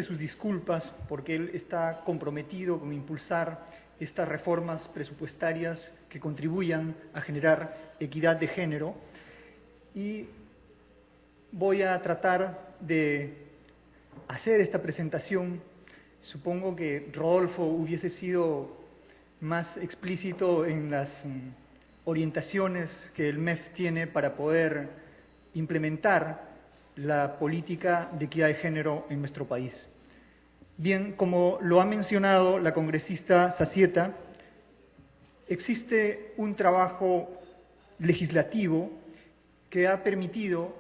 sus disculpas porque él está comprometido con impulsar estas reformas presupuestarias que contribuyan a generar equidad de género, y voy a tratar de hacer esta presentación. Supongo que Rodolfo hubiese sido más explícito en las orientaciones que el MEF tiene para poder implementar la política de equidad de género en nuestro país. Bien, como lo ha mencionado la congresista Zazieta, existe un trabajo legislativo que ha permitido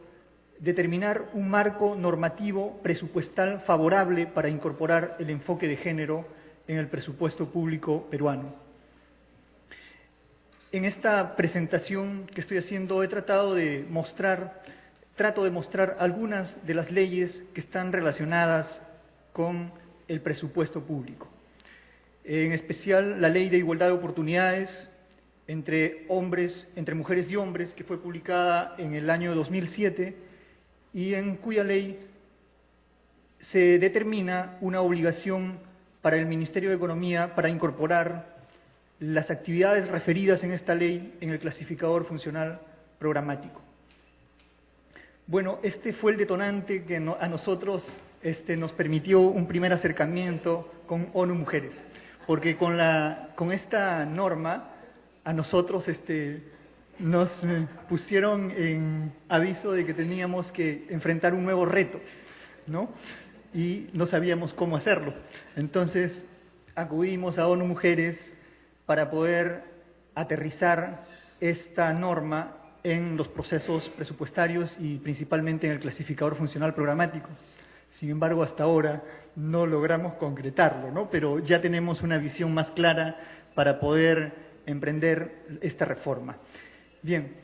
determinar un marco normativo presupuestal favorable para incorporar el enfoque de género en el presupuesto público peruano. En esta presentación que estoy haciendo trato de mostrar algunas de las leyes que están relacionadas con el presupuesto público. En especial la Ley de Igualdad de Oportunidades entre mujeres y hombres, que fue publicada en el año 2007 y en cuya ley se determina una obligación para el Ministerio de Economía para incorporar las actividades referidas en esta ley en el clasificador funcional programático. Bueno, este fue el detonante que a nosotros nos permitió un primer acercamiento con ONU Mujeres, porque con esta norma a nosotros nos pusieron en aviso de que teníamos que enfrentar un nuevo reto, ¿no? Y no sabíamos cómo hacerlo. Entonces acudimos a ONU Mujeres para poder aterrizar esta norma en los procesos presupuestarios y principalmente en el clasificador funcional programático. Sin embargo, hasta ahora no logramos concretarlo, ¿no? Pero ya tenemos una visión más clara para poder emprender esta reforma. Bien,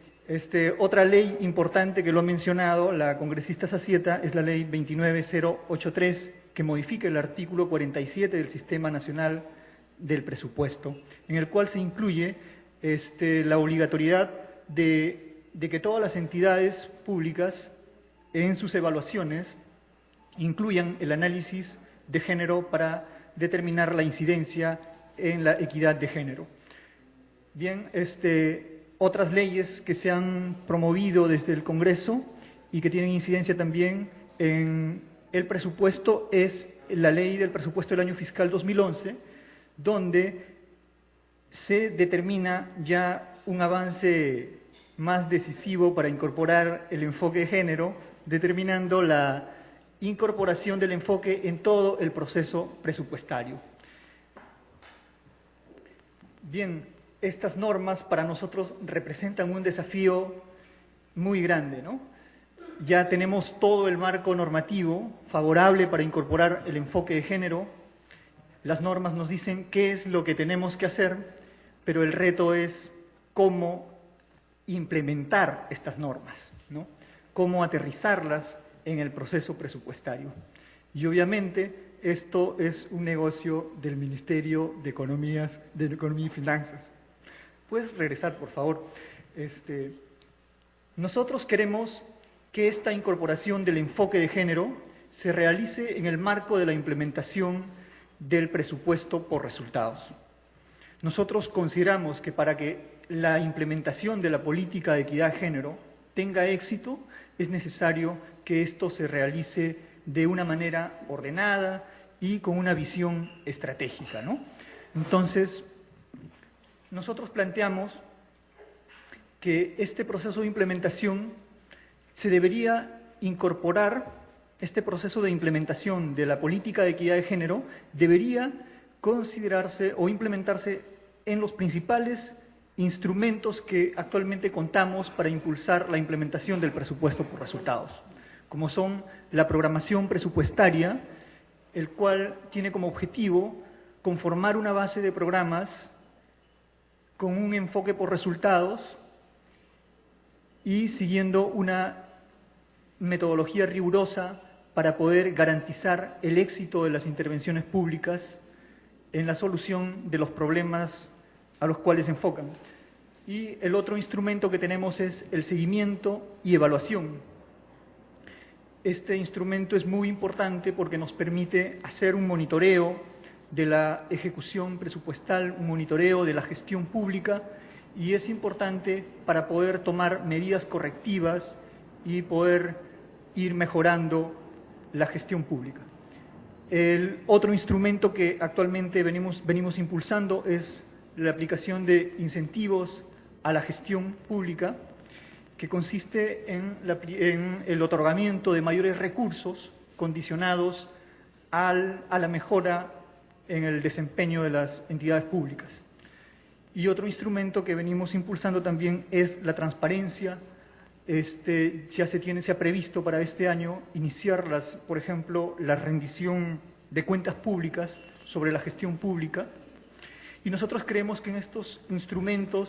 otra ley importante que lo ha mencionado la congresista Zazieta es la ley 29083, que modifica el artículo 47 del Sistema Nacional del Presupuesto, en el cual se incluye la obligatoriedad de que todas las entidades públicas en sus evaluaciones incluyan el análisis de género para determinar la incidencia en la equidad de género. Bien, otras leyes que se han promovido desde el Congreso y que tienen incidencia también en el presupuesto es la Ley del Presupuesto del Año Fiscal 2011, donde se determina ya un avance más decisivo para incorporar el enfoque de género, determinando la incorporación del enfoque en todo el proceso presupuestario. Bien, estas normas para nosotros representan un desafío muy grande, ¿no? Ya tenemos todo el marco normativo favorable para incorporar el enfoque de género. Las normas nos dicen qué es lo que tenemos que hacer, pero el reto es cómo implementar estas normas, ¿no? Cómo aterrizarlas en el proceso presupuestario. Y obviamente esto es un negocio del Ministerio de Economía y Finanzas. ¿Puedes regresar, por favor? Nosotros queremos que esta incorporación del enfoque de género se realice en el marco de la implementación del presupuesto por resultados. Nosotros consideramos que para que la implementación de la política de equidad de género tenga éxito, es necesario que esto se realice de una manera ordenada y con una visión estratégica, ¿no? Entonces, nosotros planteamos que este proceso de implementación se debería incorporar, este proceso de implementación de la política de equidad de género debería considerarse o implementarse en los principales instrumentos que actualmente contamos para impulsar la implementación del presupuesto por resultados, como son la programación presupuestaria, el cual tiene como objetivo conformar una base de programas con un enfoque por resultados y siguiendo una metodología rigurosa para poder garantizar el éxito de las intervenciones públicas en la solución de los problemas a los cuales se enfocan. Y el otro instrumento que tenemos es el seguimiento y evaluación. Este instrumento es muy importante porque nos permite hacer un monitoreo de la ejecución presupuestal, un monitoreo de la gestión pública, y es importante para poder tomar medidas correctivas y poder ir mejorando la gestión pública. El otro instrumento que actualmente venimos impulsando es la aplicación de incentivos a la gestión pública, que consiste en el otorgamiento de mayores recursos condicionados a la mejora en el desempeño de las entidades públicas. Y otro instrumento que venimos impulsando también es la transparencia. Se ha previsto para este año iniciar, por ejemplo, la rendición de cuentas públicas sobre la gestión pública, y nosotros creemos que en estos instrumentos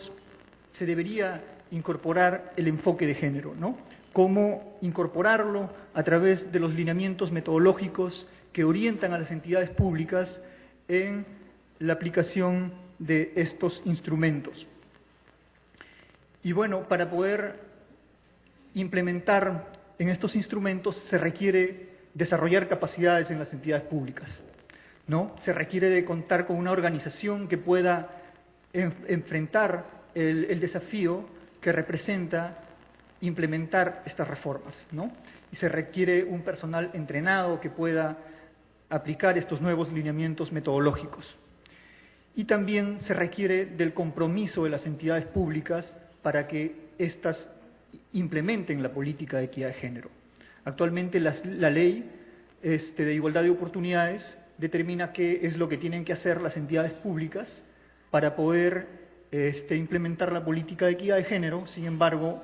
se debería incorporar el enfoque de género, ¿no? Cómo incorporarlo a través de los lineamientos metodológicos que orientan a las entidades públicas en la aplicación de estos instrumentos. Y bueno, para poder implementar en estos instrumentos se requiere desarrollar capacidades en las entidades públicas, ¿no? Se requiere de contar con una organización que pueda enfrentar el desafío que representa implementar estas reformas, ¿no? Y se requiere un personal entrenado que pueda aplicar estos nuevos lineamientos metodológicos. Y también se requiere del compromiso de las entidades públicas para que éstas implementen la política de equidad de género. Actualmente la ley de igualdad de oportunidades determina qué es lo que tienen que hacer las entidades públicas para poder implementar la política de equidad de género. Sin embargo,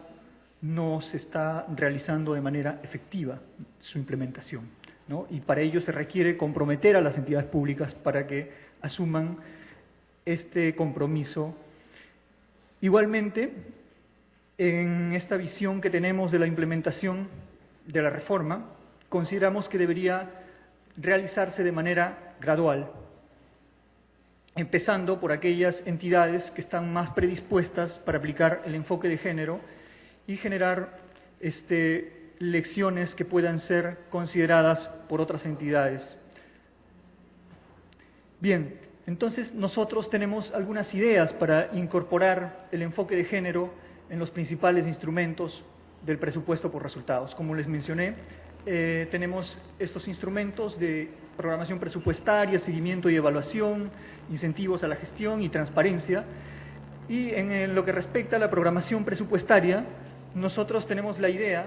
no se está realizando de manera efectiva su implementación, ¿no? Y para ello se requiere comprometer a las entidades públicas para que asuman este compromiso. Igualmente, en esta visión que tenemos de la implementación de la reforma, consideramos que debería realizarse de manera gradual, empezando por aquellas entidades que están más predispuestas para aplicar el enfoque de género y generar lecciones que puedan ser consideradas por otras entidades. Bien, entonces nosotros tenemos algunas ideas para incorporar el enfoque de género en los principales instrumentos del presupuesto por resultados. Como les mencioné, tenemos estos instrumentos de programación presupuestaria, seguimiento y evaluación, incentivos a la gestión y transparencia. Y en lo que respecta a la programación presupuestaria, nosotros tenemos la idea,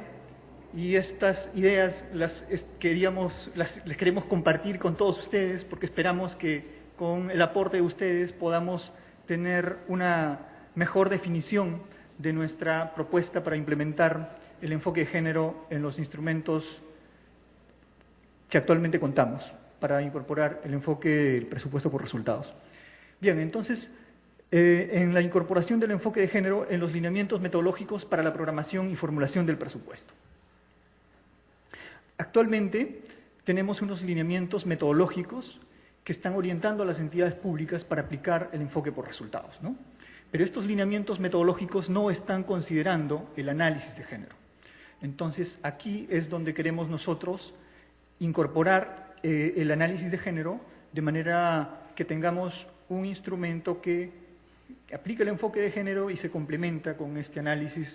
y estas ideas les queremos compartir con todos ustedes, porque esperamos que con el aporte de ustedes podamos tener una mejor definición de nuestra propuesta para implementar el enfoque de género en los instrumentos que actualmente contamos para incorporar el enfoque del presupuesto por resultados. Bien, entonces, en la incorporación del enfoque de género en los lineamientos metodológicos para la programación y formulación del presupuesto. Actualmente tenemos unos lineamientos metodológicos que están orientando a las entidades públicas para aplicar el enfoque por resultados, ¿no? Pero estos lineamientos metodológicos no están considerando el análisis de género. Entonces, aquí es donde queremos nosotros incorporar el análisis de género de manera que tengamos un instrumento que aplique el enfoque de género y se complementa con este análisis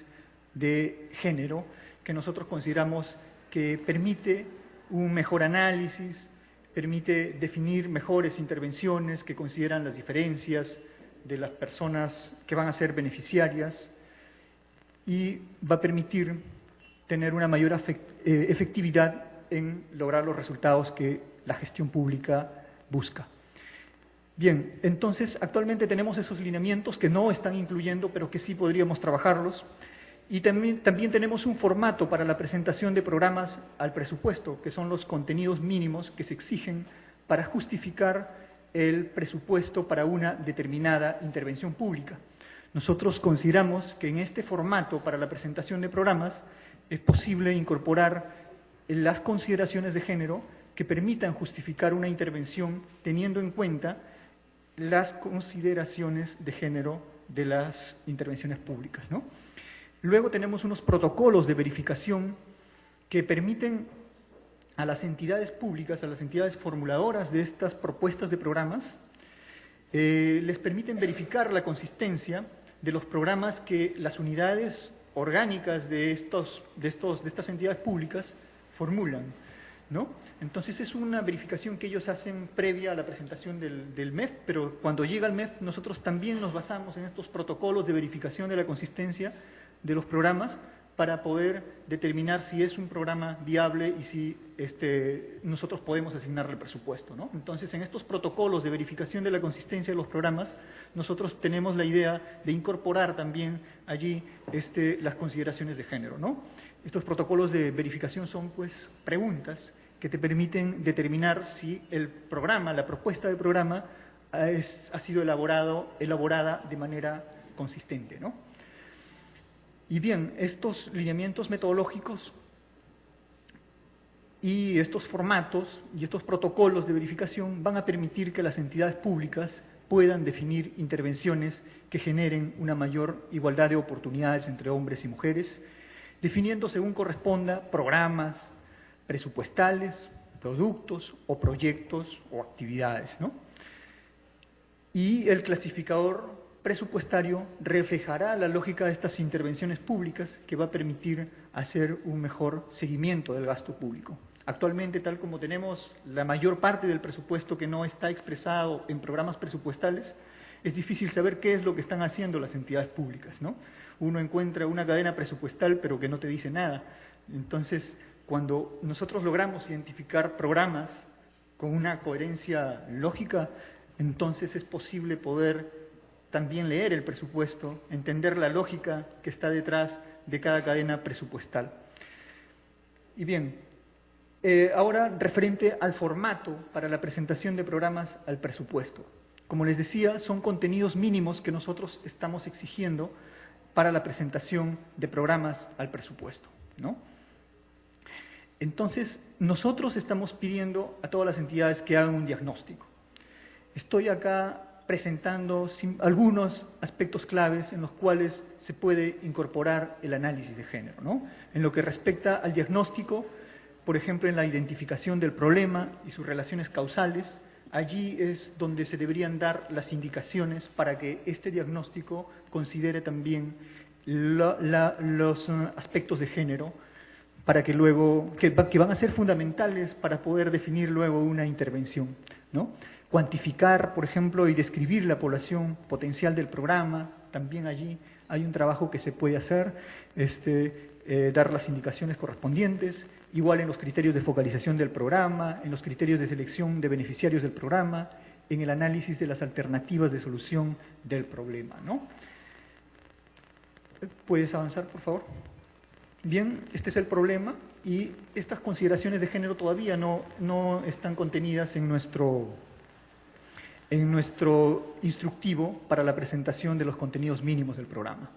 de género que nosotros consideramos que permite un mejor análisis, permite definir mejores intervenciones que consideran las diferencias de las personas que van a ser beneficiarias y va a permitir tener una mayor efectividad en lograr los resultados que la gestión pública busca. Bien, entonces actualmente tenemos esos lineamientos que no están incluyendo, pero que sí podríamos trabajarlos. Y también tenemos un formato para la presentación de programas al presupuesto, que son los contenidos mínimos que se exigen para justificar el presupuesto para una determinada intervención pública. Nosotros consideramos que en este formato para la presentación de programas es posible incorporar las consideraciones de género que permitan justificar una intervención teniendo en cuenta las consideraciones de género de las intervenciones públicas, ¿no? Luego tenemos unos protocolos de verificación que permiten a las entidades públicas, a las entidades formuladoras de estas propuestas de programas, les permiten verificar la consistencia de los programas que las unidades orgánicas de estas entidades públicas formulan, ¿no? Entonces es una verificación que ellos hacen previa a la presentación del MEF, pero cuando llega el MEF nosotros también nos basamos en estos protocolos de verificación de la consistencia de los programas para poder determinar si es un programa viable y si nosotros podemos asignarle el presupuesto, ¿no? Entonces, en estos protocolos de verificación de la consistencia de los programas, nosotros tenemos la idea de incorporar también allí las consideraciones de género, ¿no? Estos protocolos de verificación son, pues, preguntas que te permiten determinar si el programa, la propuesta de programa, ha sido elaborada de manera consistente, ¿no? Y bien, estos lineamientos metodológicos y estos formatos y estos protocolos de verificación van a permitir que las entidades públicas puedan definir intervenciones que generen una mayor igualdad de oportunidades entre hombres y mujeres, definiendo según corresponda programas presupuestales, productos o proyectos o actividades, ¿no? Y el clasificador presupuestario reflejará la lógica de estas intervenciones públicas que va a permitir hacer un mejor seguimiento del gasto público. Actualmente, tal como tenemos la mayor parte del presupuesto que no está expresado en programas presupuestales, es difícil saber qué es lo que están haciendo las entidades públicas, ¿no? Uno encuentra una cadena presupuestal pero que no te dice nada. Entonces, cuando nosotros logramos identificar programas con una coherencia lógica, entonces es posible poder también leer el presupuesto, entender la lógica que está detrás de cada cadena presupuestal. Y bien, ahora referente al formato para la presentación de programas al presupuesto. Como les decía, son contenidos mínimos que nosotros estamos exigiendo para la presentación de programas al presupuesto, ¿no? Entonces, nosotros estamos pidiendo a todas las entidades que hagan un diagnóstico. Estoy acá presentando algunos aspectos claves en los cuales se puede incorporar el análisis de género, ¿no? En lo que respecta al diagnóstico, por ejemplo, en la identificación del problema y sus relaciones causales, allí es donde se deberían dar las indicaciones para que este diagnóstico considere también los aspectos de género, para que luego, que van a ser fundamentales para poder definir luego una intervención, ¿no? Cuantificar, por ejemplo, y describir la población potencial del programa, también allí hay un trabajo que se puede hacer, dar las indicaciones correspondientes, igual en los criterios de focalización del programa, en los criterios de selección de beneficiarios del programa, en el análisis de las alternativas de solución del problema, ¿no? ¿Puedes avanzar, por favor? Bien, este es el problema y estas consideraciones de género todavía no están contenidas en nuestro instructivo para la presentación de los contenidos mínimos del programa,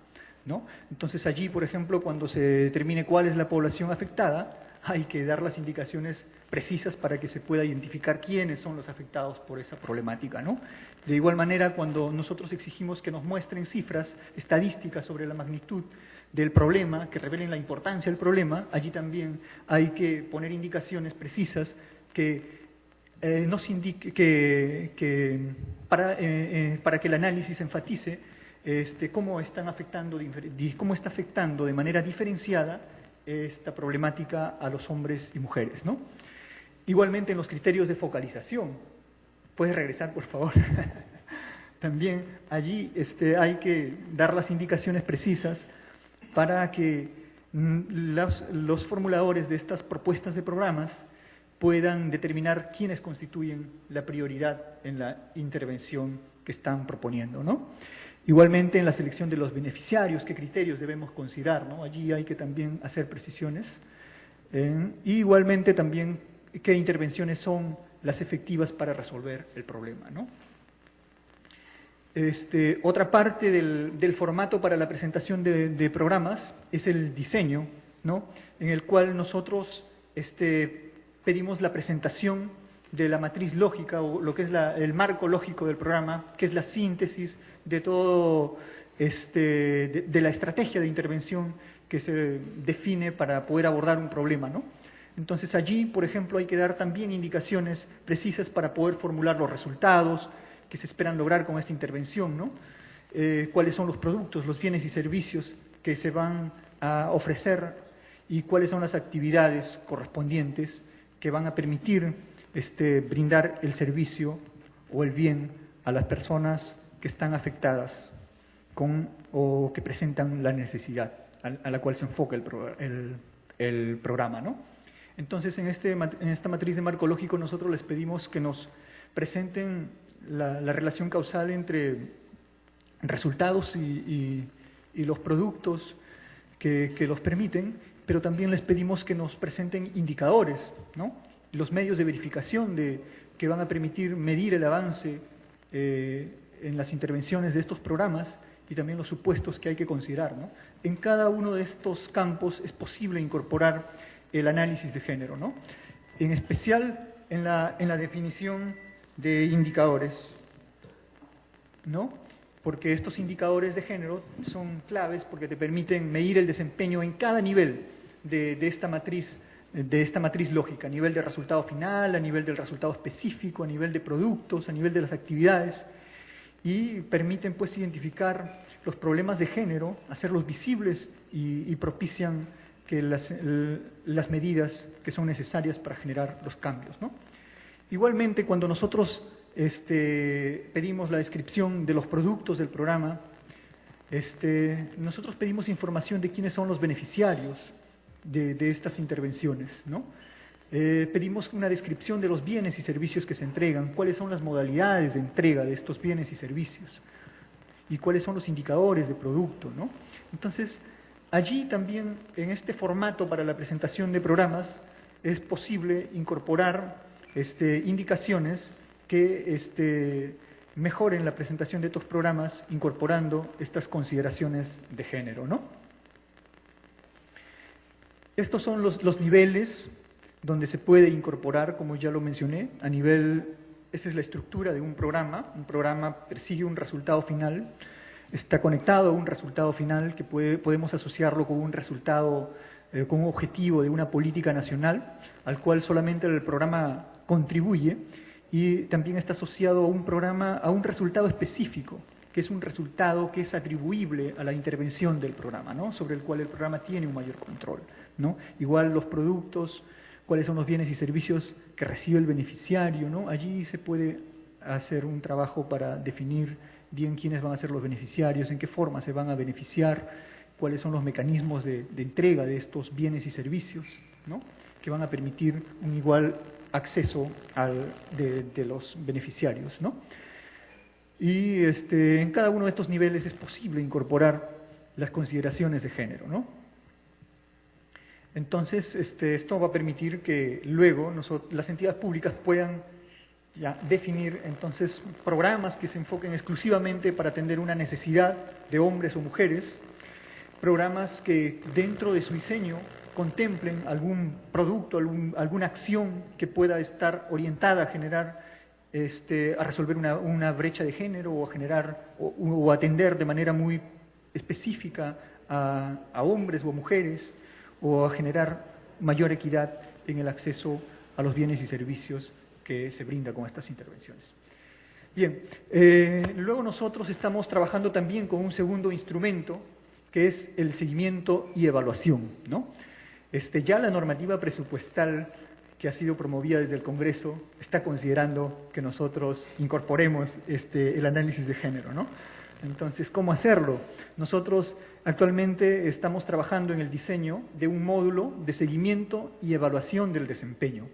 ¿no? Entonces allí, por ejemplo, cuando se determine cuál es la población afectada, hay que dar las indicaciones precisas para que se pueda identificar quiénes son los afectados por esa problemática, ¿no? De igual manera, cuando nosotros exigimos que nos muestren cifras estadísticas sobre la magnitud del problema, que revelen la importancia del problema, allí también hay que poner indicaciones precisas que nos indique para que el análisis enfatice cómo está afectando de manera diferenciada esta problemática a los hombres y mujeres, ¿no? Igualmente en los criterios de focalización. ¿Puedes regresar, por favor? También allí hay que dar las indicaciones precisas para que los formuladores de estas propuestas de programas puedan determinar quiénes constituyen la prioridad en la intervención que están proponiendo, ¿no? Igualmente en la selección de los beneficiarios, qué criterios debemos considerar, ¿no? Allí hay que también hacer precisiones. Y igualmente también qué intervenciones son las efectivas para resolver el problema, ¿no? Otra parte del formato para la presentación de programas es el diseño, ¿no? En el cual nosotros pedimos la presentación de la matriz lógica o lo que es el marco lógico del programa, que es la síntesis de todo de la estrategia de intervención que se define para poder abordar un problema, ¿no? Entonces allí, por ejemplo, hay que dar también indicaciones precisas para poder formular los resultados que se esperan lograr con esta intervención, ¿no? Cuáles son los productos, los bienes y servicios que se van a ofrecer y cuáles son las actividades correspondientes que van a permitir brindar el servicio o el bien a las personas que están afectadas o que presentan la necesidad a la cual se enfoca el programa, ¿no? Entonces, en esta matriz de marco lógico nosotros les pedimos que nos presenten la relación causal entre resultados y los productos que los permiten, pero también les pedimos que nos presenten indicadores, ¿no? Los medios de verificación que van a permitir medir el avance en las intervenciones de estos programas y también los supuestos que hay que considerar, ¿no? En cada uno de estos campos es posible incorporar el análisis de género, ¿no? En especial en la definición de indicadores, ¿no? Porque estos indicadores de género son claves porque te permiten medir el desempeño en cada nivel de esta matriz lógica, a nivel de resultado final, a nivel del resultado específico, a nivel de productos, a nivel de las actividades, y permiten pues identificar los problemas de género, hacerlos visibles y propician que las medidas que son necesarias para generar los cambios, ¿no? Igualmente, cuando nosotros pedimos la descripción de los productos del programa, nosotros pedimos información de quiénes son los beneficiarios de estas intervenciones, ¿no? Pedimos una descripción de los bienes y servicios que se entregan, cuáles son las modalidades de entrega de estos bienes y servicios y cuáles son los indicadores de producto, ¿no? Entonces, allí también, en este formato para la presentación de programas, es posible incorporar indicaciones que mejoren la presentación de estos programas incorporando estas consideraciones de género, ¿no? Estos son los niveles donde se puede incorporar, como ya lo mencioné, a nivel, esta es la estructura de un programa persigue un resultado final, está conectado a un resultado final que podemos asociarlo con un resultado, con un objetivo de una política nacional, al cual solamente el programa contribuye, y también está asociado a un resultado específico, que es un resultado que es atribuible a la intervención del programa, ¿no? Sobre el cual el programa tiene un mayor control, ¿no? Igual los productos, cuáles son los bienes y servicios que recibe el beneficiario, ¿no? Allí se puede hacer un trabajo para definir bien quiénes van a ser los beneficiarios, en qué forma se van a beneficiar, cuáles son los mecanismos de entrega de estos bienes y servicios, ¿no? Que van a permitir un igual acceso de los beneficiarios, ¿no? Y en cada uno de estos niveles es posible incorporar las consideraciones de género, ¿no? Entonces, esto va a permitir que luego las entidades públicas puedan ya definir entonces programas que se enfoquen exclusivamente para atender una necesidad de hombres o mujeres, programas que dentro de su diseño contemplen algún producto, alguna acción que pueda estar orientada a generar, a resolver una brecha de género o a generar o atender de manera muy específica a hombres o a mujeres o a generar mayor equidad en el acceso a los bienes y servicios que se brinda con estas intervenciones. Bien, luego nosotros estamos trabajando también con un segundo instrumento que es el seguimiento y evaluación, ¿no? Ya la normativa presupuestal que ha sido promovida desde el Congreso está considerando que nosotros incorporemos el análisis de género, ¿no? Entonces, ¿cómo hacerlo? Nosotros actualmente estamos trabajando en el diseño de un módulo de seguimiento y evaluación del desempeño,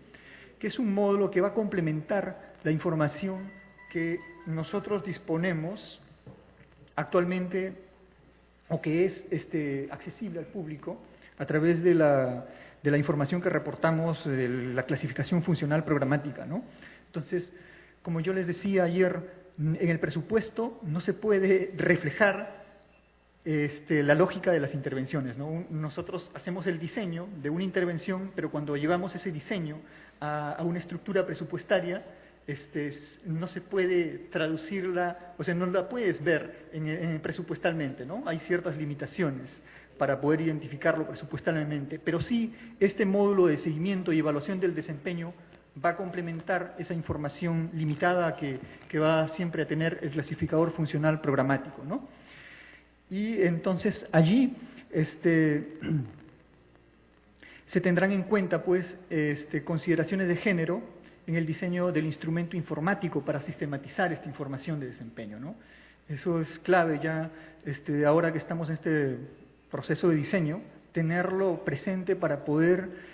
que es un módulo que va a complementar la información que nosotros disponemos actualmente o que es accesible al público a través de la información que reportamos de la clasificación funcional programática, ¿no? Entonces, como yo les decía ayer, en el presupuesto no se puede reflejar la lógica de las intervenciones, ¿no? Nosotros hacemos el diseño de una intervención, pero cuando llevamos ese diseño a una estructura presupuestaria, no se puede traducirla, o sea, no la puedes ver presupuestalmente, ¿no? Hay ciertas limitaciones para poder identificarlo presupuestalmente, pero sí este módulo de seguimiento y evaluación del desempeño va a complementar esa información limitada que va siempre a tener el clasificador funcional programático, ¿no? Y entonces allí se tendrán en cuenta pues consideraciones de género en el diseño del instrumento informático para sistematizar esta información de desempeño, ¿no? Eso es clave ya ahora que estamos en este proceso de diseño, tenerlo presente para poder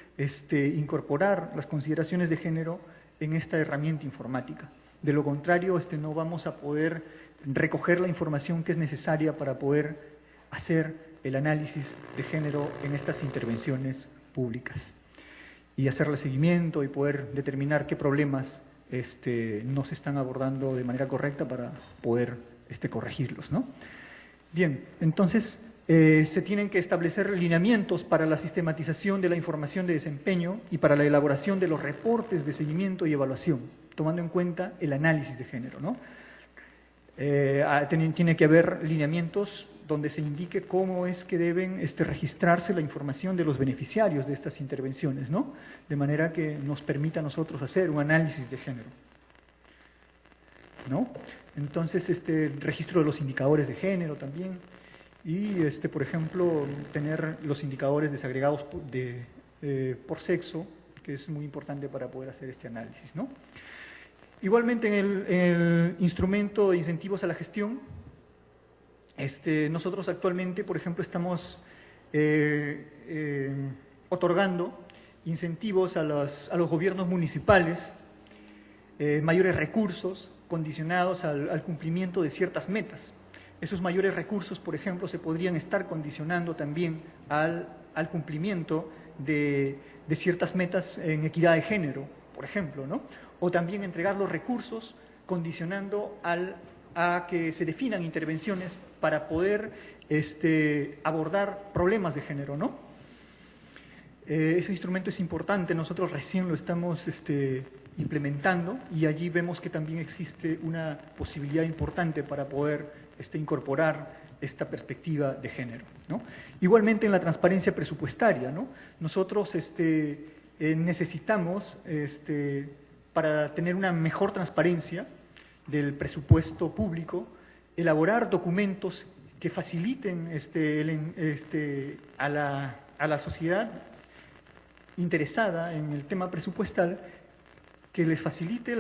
incorporar las consideraciones de género en esta herramienta informática. De lo contrario, no vamos a poder recoger la información que es necesaria para poder hacer el análisis de género en estas intervenciones públicas y hacerle seguimiento y poder determinar qué problemas no se están abordando de manera correcta para poder corregirlos, ¿no? Bien, entonces se tienen que establecer lineamientos para la sistematización de la información de desempeño y para la elaboración de los reportes de seguimiento y evaluación, tomando en cuenta el análisis de género, ¿no? Tiene que haber lineamientos donde se indique cómo es que deben registrarse la información de los beneficiarios de estas intervenciones, ¿no? De manera que nos permita a nosotros hacer un análisis de género, ¿no? Entonces, registro de los indicadores de género también y, por ejemplo, tener los indicadores desagregados por sexo, que es muy importante para poder hacer este análisis, ¿no? Igualmente, en el instrumento de incentivos a la gestión, nosotros actualmente, por ejemplo, estamos otorgando incentivos a los gobiernos municipales, mayores recursos condicionados al cumplimiento de ciertas metas. Esos mayores recursos, por ejemplo, se podrían estar condicionando también al cumplimiento de ciertas metas en equidad de género, por ejemplo, ¿no? O también entregar los recursos condicionando a que se definan intervenciones para poder abordar problemas de género, ¿no? Ese instrumento es importante, nosotros recién lo estamos implementando y allí vemos que también existe una posibilidad importante para poder incorporar esta perspectiva de género, ¿no? Igualmente en la transparencia presupuestaria, ¿no? Nosotros necesitamos, para tener una mejor transparencia del presupuesto público, elaborar documentos que faciliten a la sociedad interesada en el tema presupuestal, que les facilite la